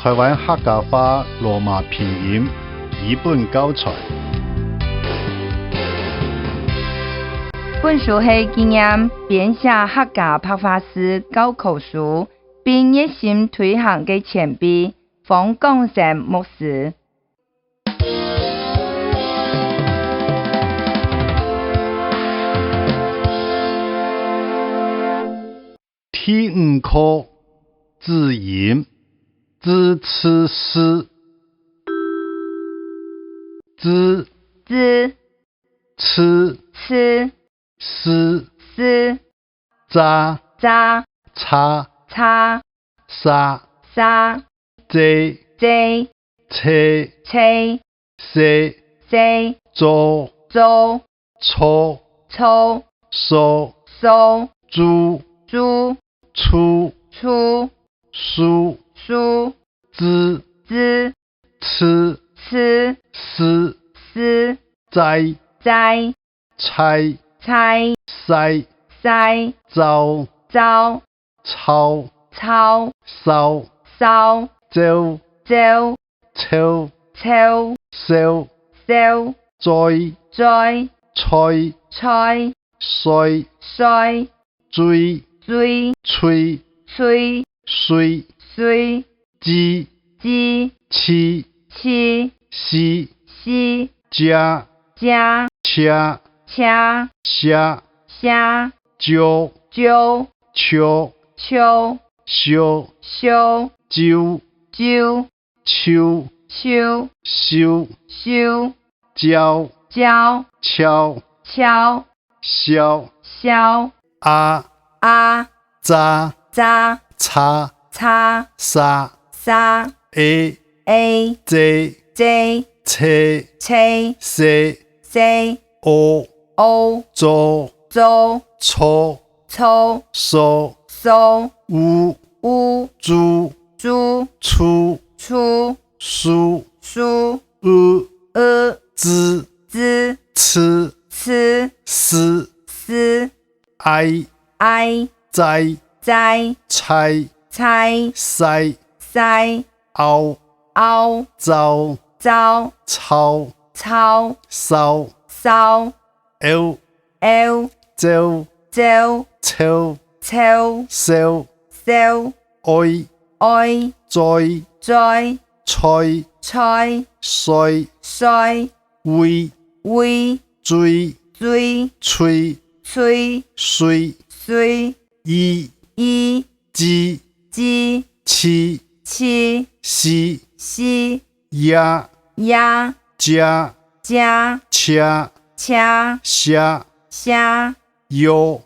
台湾客家话罗马拼音译本教材。本书是纪念编写客家白话诗教科书，并热心推行的前辈方广成牧师。第5课字音字词诗字词诗扎叉沙切塞做错说猪出书字词诗在猜塞招抄烧走抽烧在菜衰追吹水鸡七西家车下酒秋修秋修教敲笑啊扎叉沙a切o做错说乌猪出书字词诗I在猜塞凹糟抄烧L走抽燒愛在菜會追吹水雞七西呀家車下有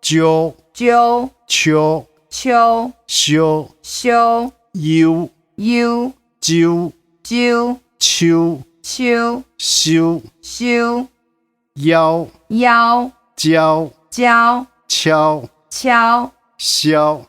九秋修有九秋修要教敲箫